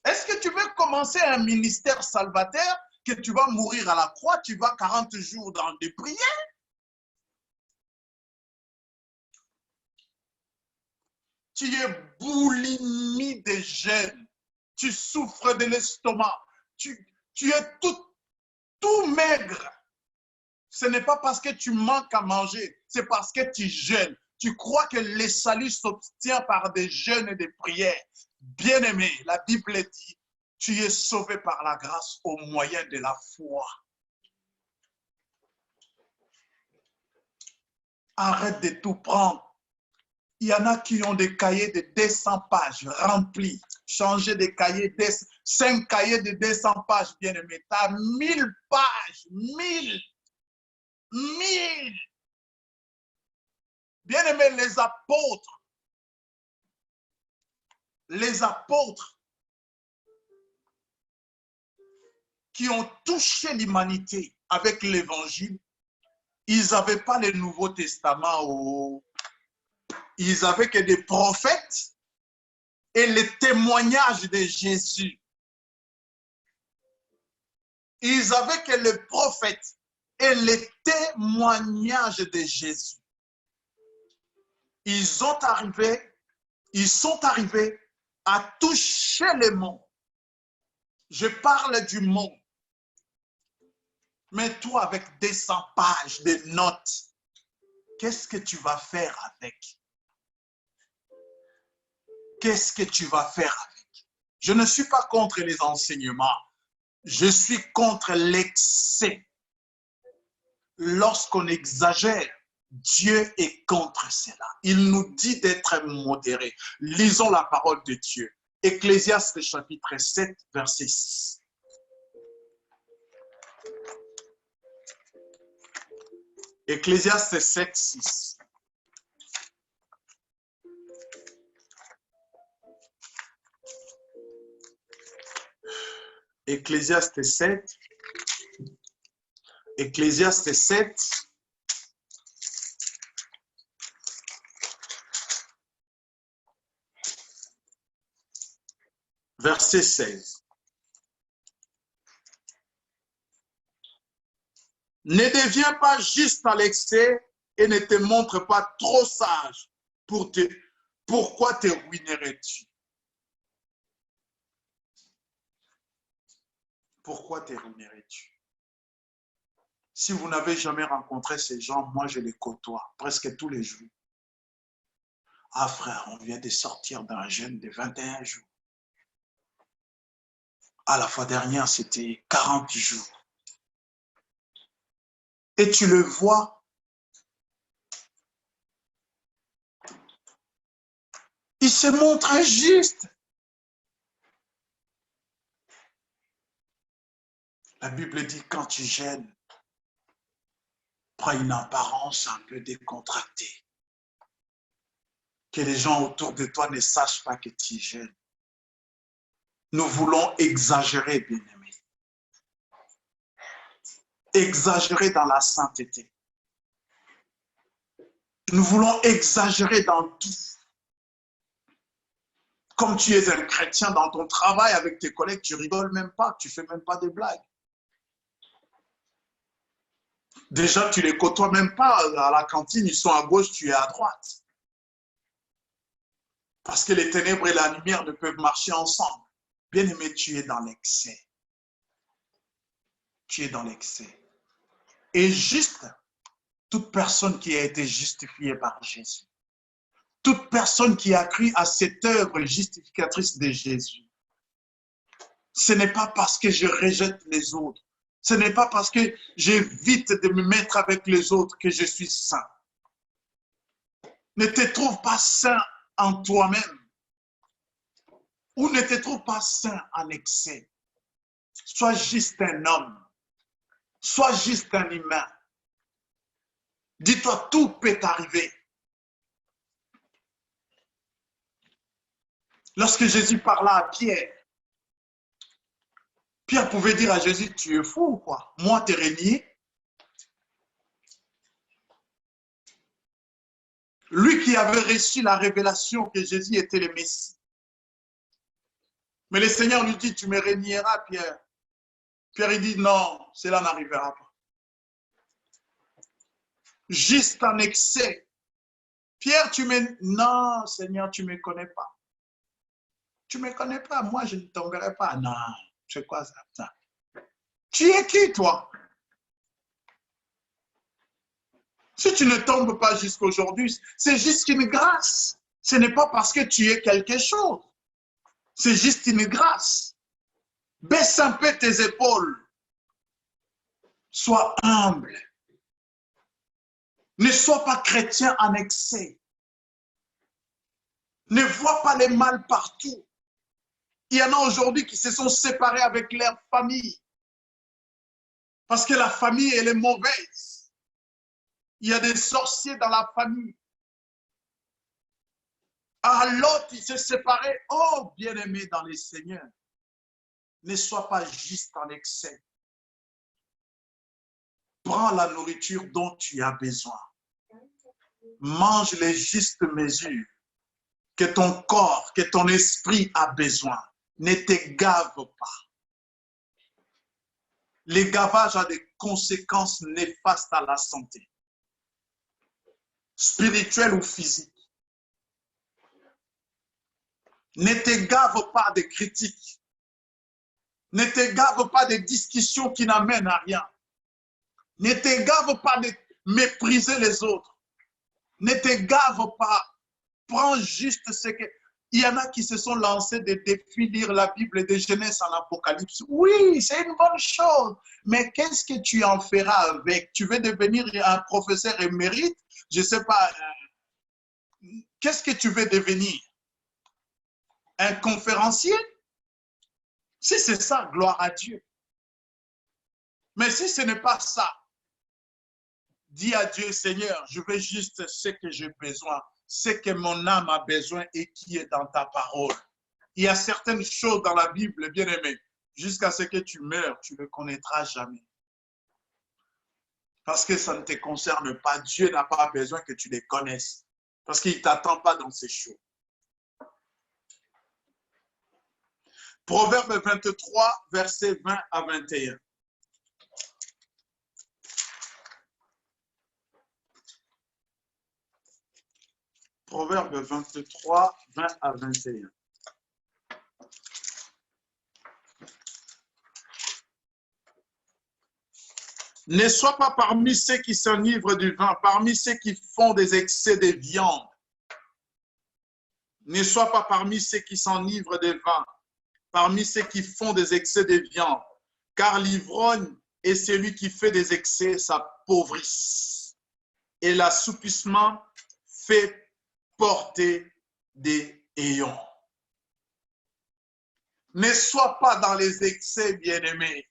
Est-ce que tu veux commencer un ministère salvateur que tu vas mourir à la croix, tu vas 40 jours dans des prières? Tu es boulimie de jeûne. Tu souffres de l'estomac. Tu es tout maigre. Ce n'est pas parce que tu manques à manger, c'est parce que tu jeûnes. Tu crois que le salut s'obtient par des jeûnes et des prières. Bien-aimé, la Bible dit, tu es sauvé par la grâce au moyen de la foi. Arrête de tout prendre. Il y en a qui ont des cahiers de 200 pages remplis. Changer des cahiers, 5 cahiers de 200 pages, bien-aimé. Tu as 1000 pages, 1000. Bien-aimé, les apôtres qui ont touché l'humanité avec l'évangile, ils n'avaient pas le Nouveau Testament. Ils n'avaient que des prophètes et les témoignages de Jésus. Ils n'avaient que les prophètes et les témoignages de Jésus. Ils sont arrivés à toucher le monde. Je parle du monde. Mais toi, avec 200 pages de notes, qu'est-ce que tu vas faire avec? Qu'est-ce que tu vas faire avec? Je ne suis pas contre les enseignements. Je suis contre l'excès. Lorsqu'on exagère, Dieu est contre cela. Il nous dit d'être modérés. Lisons la parole de Dieu. Ecclésiaste chapitre 7, verset 6. Ecclésiaste 7, 6. Ecclésiaste 7. Ecclésiaste 7. Verset 16. Ne deviens pas juste à l'excès et ne te montre pas trop sage. Pourquoi te ruinerais-tu? Pourquoi te ruinerais-tu? Si vous n'avez jamais rencontré ces gens, moi je les côtoie presque tous les jours. Ah frère, on vient de sortir d'un jeûne de 21 jours. Ah, la fois dernière, c'était 40 jours. Et tu le vois, il se montre juste. La Bible dit, quand tu gênes, prends une apparence un peu décontractée. Que les gens autour de toi ne sachent pas que tu gênes. Nous voulons exagérer, bien-aimés. Exagérer dans la sainteté. Nous voulons exagérer dans tout. Comme tu es un chrétien dans ton travail avec tes collègues, tu rigoles même pas, tu fais même pas de blagues. Déjà, tu les côtoies même pas à la cantine, ils sont à gauche, tu es à droite. Parce que les ténèbres et la lumière ne peuvent marcher ensemble. Bien-aimé, tu es dans l'excès. Tu es dans l'excès. Et juste, toute personne qui a été justifiée par Jésus, toute personne qui a cru à cette œuvre justificatrice de Jésus, ce n'est pas parce que je rejette les autres, ce n'est pas parce que j'évite de me mettre avec les autres que je suis saint. Ne te trouve pas saint en toi-même ou ne te trouve pas saint en excès. Sois juste un homme, sois juste un humain. Dis-toi, tout peut arriver. Lorsque Jésus parla à Pierre, Pierre pouvait dire à Jésus, tu es fou ou quoi? Moi, t'es renié. Lui qui avait reçu la révélation que Jésus était le Messie. Mais le Seigneur lui dit, tu me renieras, Pierre. Pierre, il dit, non, cela n'arrivera pas. Juste en excès. Pierre, tu me... Non, Seigneur, tu ne me connais pas. Tu ne me connais pas, moi, je ne tomberai pas. Non, c'est quoi ça? Tu es qui, toi? Si tu ne tombes pas jusqu'aujourd'hui, c'est juste une grâce. Ce n'est pas parce que tu es quelque chose. C'est juste une grâce. Baisse un peu tes épaules. Sois humble. Ne sois pas chrétien en excès. Ne vois pas les mal partout. Il y en a aujourd'hui qui se sont séparés avec leur famille. Parce que la famille, elle est mauvaise. Il y a des sorciers dans la famille. Ah, l'autre, il s'est séparé. Oh, bien-aimé dans les Seigneurs, ne sois pas juste en excès. Prends la nourriture dont tu as besoin. Mange les justes mesures que ton corps, que ton esprit a besoin. Ne te gave pas. Le gavage a des conséquences néfastes à la santé, spirituelle ou physique. Ne te gave pas de critiques. Ne te gave pas de discussions qui n'amènent à rien. Ne te gave pas de mépriser les autres. Ne te gave pas. Prends juste ce que... Il y en a qui se sont lancés des défis, lire la Bible de Genèse en Apocalypse. Oui, c'est une bonne chose. Mais qu'est-ce que tu en feras avec? Tu veux devenir un professeur émérite? Je ne sais pas. Qu'est-ce que tu veux devenir? Un conférencier? Si c'est ça, gloire à Dieu. Mais si ce n'est pas ça, dis à Dieu, Seigneur, je veux juste ce que j'ai besoin, ce que mon âme a besoin et qui est dans ta parole. Il y a certaines choses dans la Bible, bien aimé, jusqu'à ce que tu meurs, tu ne connaîtras jamais. Parce que ça ne te concerne pas. Dieu n'a pas besoin que tu les connaisses. Parce qu'il ne t'attend pas dans ces choses. Proverbe 23, versets 20 à 21. Proverbe 23, 20 à 21. Ne sois pas parmi ceux qui s'enivrent du vin, parmi ceux qui font des excès de viande. Ne sois pas parmi ceux qui s'enivrent de vin, parmi ceux qui font des excès de viande, car l'ivrogne est celui qui fait des excès s'appauvrisse, et l'assoupissement fait porter des ayons. Ne sois pas dans les excès, bien-aimés.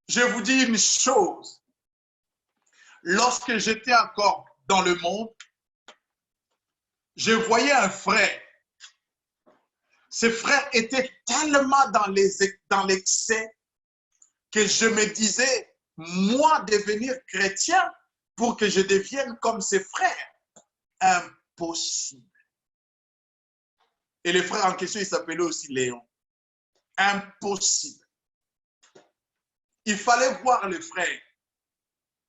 Je vous dis une chose. Lorsque j'étais encore dans le monde, je voyais un frère. Ce frère était tellement dans l'excès que je me disais, moi, devenir chrétien pour que je devienne comme ses frères, impossible. Et le frère en question, il s'appelait aussi Léon. Impossible. Il fallait voir le frère.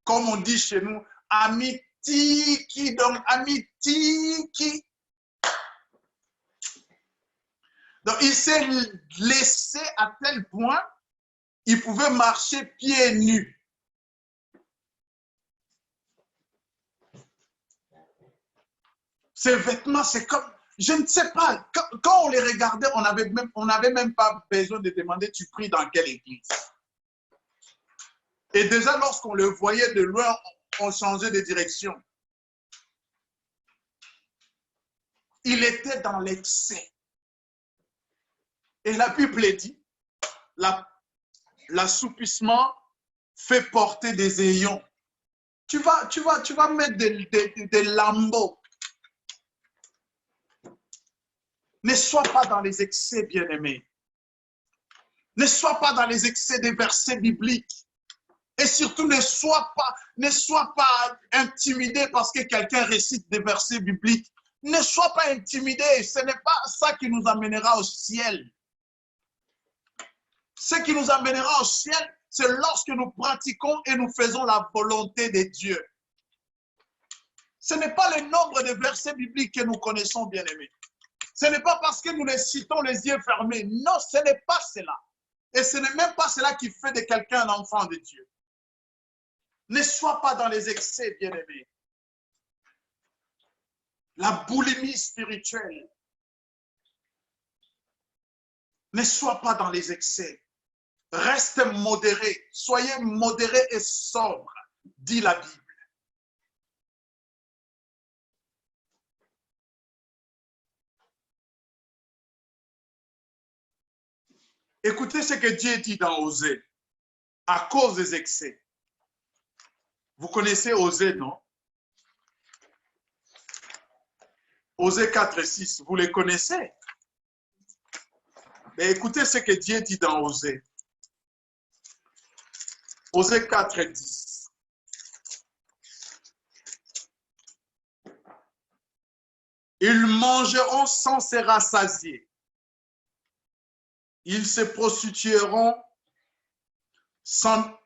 Comme on dit chez nous, amitiki, donc amitiki. Donc il s'est laissé à tel point, il pouvait marcher pieds nus. Ses vêtements, c'est comme, je ne sais pas, quand on les regardait, on n'avait même pas besoin de demander, tu pries dans quelle église? Et déjà, lorsqu'on le voyait de loin, on changeait de direction. Il était dans l'excès. Et la Bible dit, l'assoupissement fait porter des ayons. Tu vas mettre des lambeaux. Ne sois pas dans les excès, bien-aimés. Ne sois pas dans les excès des versets bibliques. Et surtout, ne sois pas intimidé parce que quelqu'un récite des versets bibliques. Ne sois pas intimidé. Ce n'est pas ça qui nous amènera au ciel. Ce qui nous amènera au ciel, c'est lorsque nous pratiquons et nous faisons la volonté de Dieu. Ce n'est pas le nombre de versets bibliques que nous connaissons, bien-aimés. Ce n'est pas parce que nous les citons les yeux fermés. Non, ce n'est pas cela. Et ce n'est même pas cela qui fait de quelqu'un un enfant de Dieu. Ne sois pas dans les excès, bien-aimés. La boulimie spirituelle. Ne sois pas dans les excès. Reste modéré. Soyez modéré et sobre, dit la Bible. Écoutez ce que Dieu dit dans Osée, à cause des excès. Vous connaissez Osée, non? Osée 4 et 6, vous les connaissez? Mais écoutez ce que Dieu dit dans Osée. Osée 4 et 10. Ils mangeront sans se rassasier. Ils se prostitueront sans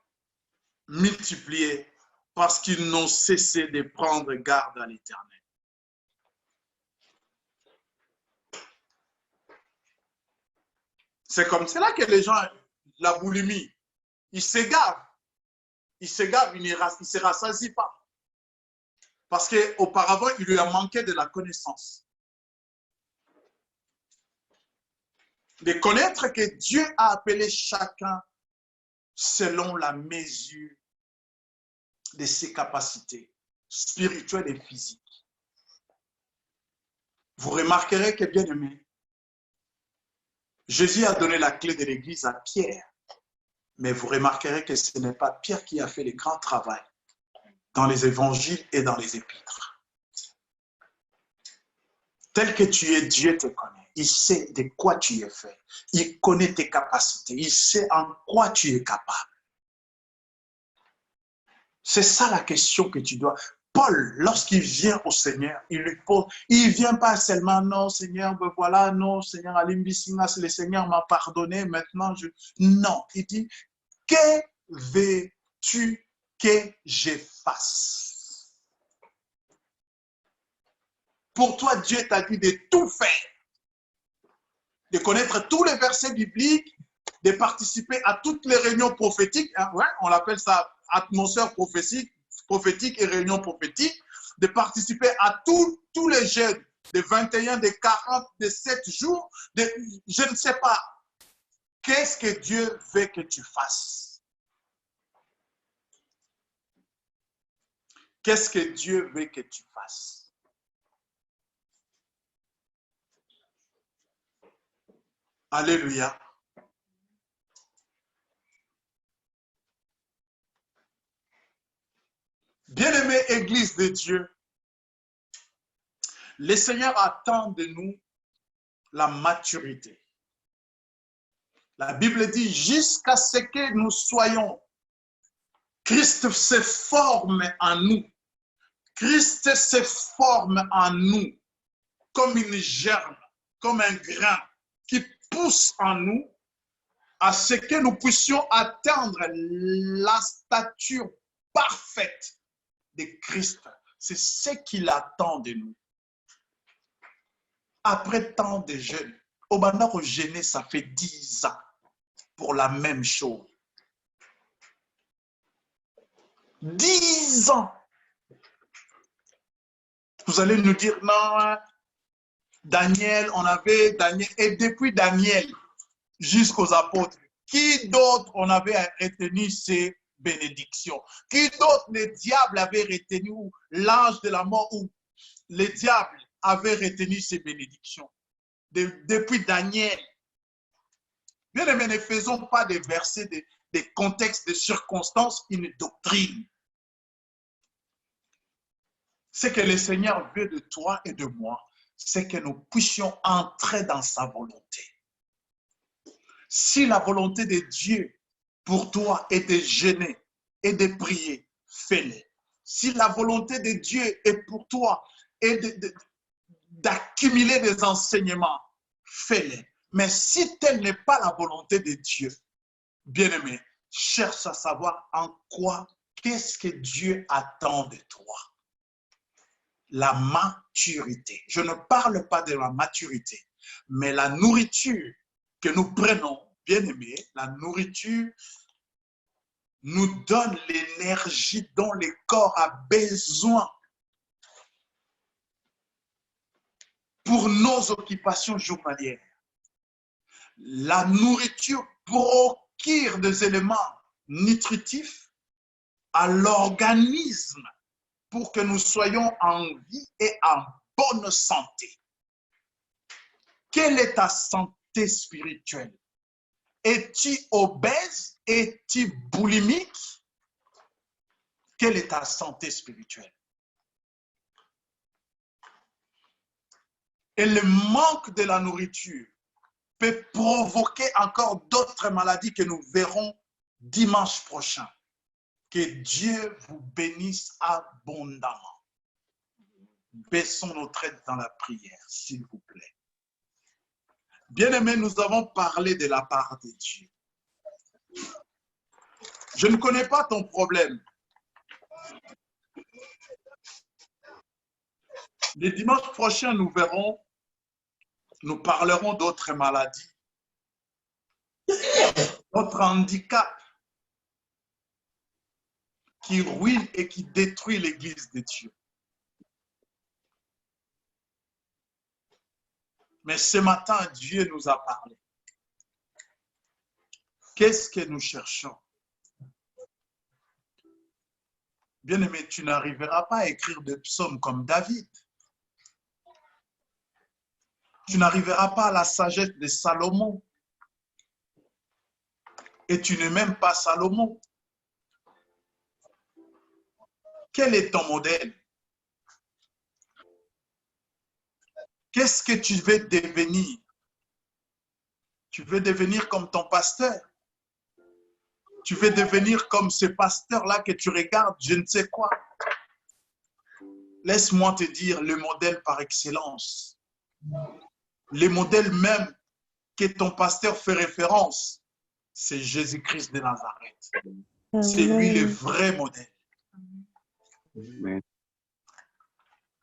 multiplier parce qu'ils n'ont cessé de prendre garde à l'Éternel. C'est comme cela que les gens, la boulimie, ils s'égarent. il se gave, il ne se rassasie pas. Parce qu'auparavant, il lui a manqué de la connaissance. De connaître que Dieu a appelé chacun selon la mesure de ses capacités spirituelles et physiques. Vous remarquerez que, bien aimé, Jésus a donné la clé de l'église à Pierre. Mais vous remarquerez que ce n'est pas Pierre qui a fait le grand travail dans les évangiles et dans les épîtres. Tel que tu es, Dieu te connaît. Il sait de quoi tu es fait. Il connaît tes capacités. Il sait en quoi tu es capable. C'est ça la question que tu dois. Paul, lorsqu'il vient au Seigneur, il lui pose, il ne vient pas seulement, non Seigneur, ben voilà, non Seigneur, Alimbisingas, le Seigneur m'a pardonné, maintenant je... Non, il dit, que veux-tu que je fasse? Pour toi, Dieu t'a dit de tout faire, de connaître tous les versets bibliques, de participer à toutes les réunions prophétiques, hein, ouais, on l'appelle ça atmosphère prophétique et réunion prophétique, de participer à tous les jeûnes, de 21, de 40, de 7 jours, je ne sais pas. Qu'est-ce que Dieu veut que tu fasses? Qu'est-ce que Dieu veut que tu fasses? Alléluia. Bien-aimée Église de Dieu, le Seigneur attend de nous la maturité. La Bible dit jusqu'à ce que nous soyons. Christ se forme en nous. Christ se forme en nous comme une germe, comme un grain qui pousse en nous à ce que nous puissions atteindre la stature parfaite de Christ. C'est ce qu'il attend de nous. Après tant de jeûnes, au Bandar au Géné, ça fait 10 ans pour la même chose. 10 ans. Vous allez nous dire, non, Daniel, on avait Daniel, et depuis Daniel jusqu'aux apôtres, qui d'autre on avait retenu ces bénédictions? Qui d'autre le diable avait retenu, ou l'ange de la mort, ou le diable avait retenu ces bénédictions? Depuis Daniel. Bien aimé, ne faisons pas des versets, des contextes, des circonstances, une doctrine. Ce que le Seigneur veut de toi et de moi, c'est que nous puissions entrer dans sa volonté. Si la volonté de Dieu pour toi est de jeûner et de prier, fais-le. Si la volonté de Dieu est pour toi est d'accumuler des enseignements, fais-le. Mais si telle n'est pas la volonté de Dieu, bien-aimé, cherche à savoir en quoi, qu'est-ce que Dieu attend de toi. La maturité. Je ne parle pas de la maturité, mais la nourriture que nous prenons, bien aimé, la nourriture nous donne l'énergie dont le corps a besoin pour nos occupations journalières. La nourriture procure des éléments nutritifs à l'organisme pour que nous soyons en vie et en bonne santé. Quelle est ta santé spirituelle? Es-tu obèse? Es-tu boulimique? Quelle est ta santé spirituelle? Et le manque de la nourriture peut provoquer encore d'autres maladies que nous verrons dimanche prochain. Que Dieu vous bénisse abondamment. Baissons nos têtes dans la prière, s'il vous plaît. Bien-aimés, nous avons parlé de la part de Dieu. Je ne connais pas ton problème. Le dimanche prochain, nous parlerons d'autres maladies, d'autres handicaps. qui ruine et qui détruit l'Église de Dieu. Mais ce matin, Dieu nous a parlé. Qu'est-ce que nous cherchons? Bien-aimé, tu n'arriveras pas à écrire des psaumes comme David. Tu n'arriveras pas à la sagesse de Salomon. Et tu n'es même pas Salomon. Quel est ton modèle? Qu'est-ce que tu veux devenir? Tu veux devenir comme ton pasteur? Tu veux devenir comme ce pasteur-là que tu regardes, je ne sais quoi. Laisse-moi te dire le modèle par excellence. Le modèle même que ton pasteur fait référence, c'est Jésus-Christ de Nazareth. C'est lui le vrai modèle.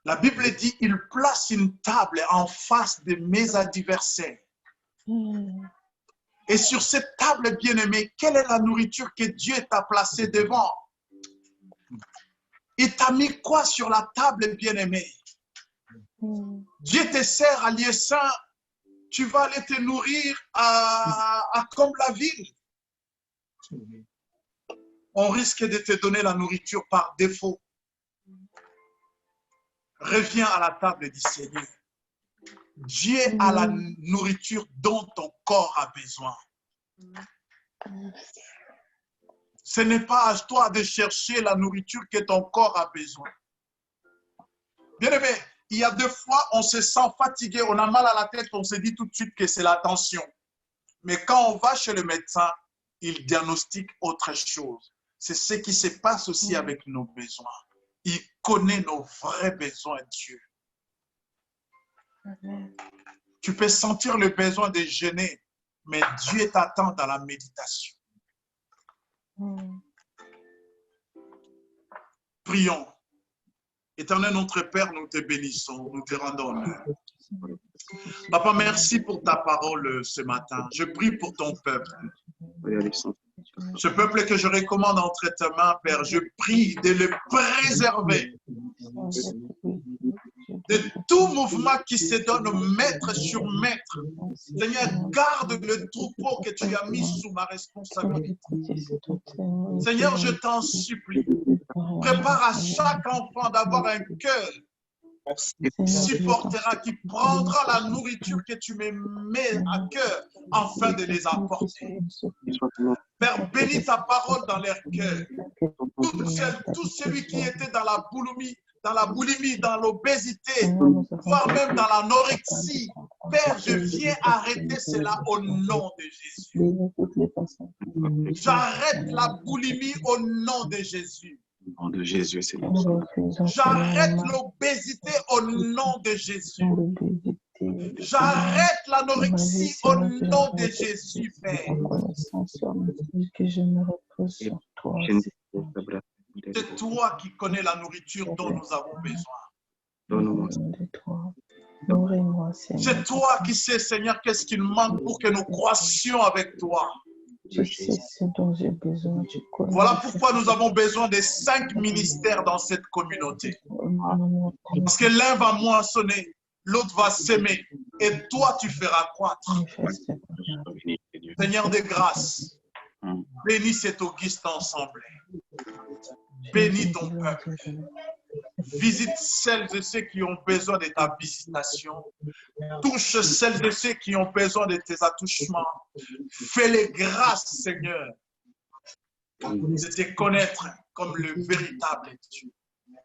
La Bible dit, il place une table en face de mes adversaires. Et sur cette table, bien-aimée, quelle est la nourriture que Dieu t'a placée devant? Il t'a mis quoi sur la table, bien-aimé? Dieu te sert à lieu saint, tu vas aller te nourrir à comme la ville. On risque de te donner la nourriture par défaut. Reviens à la table du Seigneur. Dieu a la nourriture dont ton corps a besoin. Ce n'est pas à toi de chercher la nourriture que ton corps a besoin. Bien-aimé, il y a des fois, on se sent fatigué, on a mal à la tête, on se dit tout de suite que c'est la tension. Mais quand on va chez le médecin, il diagnostique autre chose. C'est ce qui se passe aussi avec nos besoins. Il connaît nos vrais besoins, Dieu. Tu peux sentir le besoin de jeûner, mais Dieu t'attend dans la méditation. Prions. Éternel notre Père, nous te bénissons, nous te rendons honneur. Papa, merci pour ta parole ce matin. Je prie pour ton peuple. Ce peuple que je recommande entre tes mains, Père, je prie de le préserver de tout mouvement qui se donne maître sur maître. Seigneur, garde le troupeau que tu as mis sous ma responsabilité. Seigneur, je t'en supplie, prépare à chaque enfant d'avoir un cœur qui supportera, qui prendra la nourriture que tu me mets à cœur afin de les apporter. Père, bénis ta parole dans leur cœur. Tout celui qui était dans la boulimie, dans l'obésité, voire même dans l'anorexie. Père, je viens arrêter cela au nom de Jésus. J'arrête la boulimie au nom de Jésus. Au nom de Jésus, Seigneur. J'arrête l'obésité au nom de Jésus. J'arrête l'anorexie au nom de Jésus, Père. C'est toi qui connais la nourriture dont nous avons besoin. C'est toi qui sais, Seigneur, qu'est-ce qu'il manque pour que nous croissions avec toi. Tu sais ce dont j'ai besoin. Voilà pourquoi nous avons besoin de 5 ministères dans cette communauté. Parce que l'un va moissonner, l'autre va s'aimer, et toi tu feras croître. Seigneur de grâce, bénis cet auguste ensemble. Bénis ton peuple. Visite celles et ceux qui ont besoin de ta visitation. Touche celles et ceux qui ont besoin de tes attouchements. Fais-les grâce, Seigneur, de te connaître comme le véritable Dieu.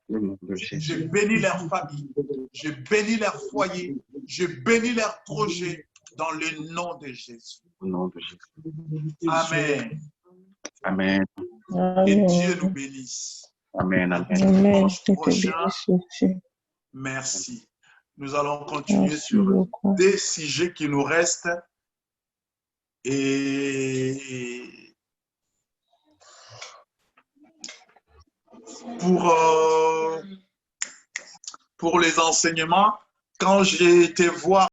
Je bénis leur famille, je bénis leur foyer, je bénis leurs projets dans le nom de Jésus. Amen. Amen. Que Dieu nous bénisse. Amen. Dimanche prochain, merci. Nous allons continuer sur des sujets qui nous restent. Et pour les enseignements, quand j'ai été voir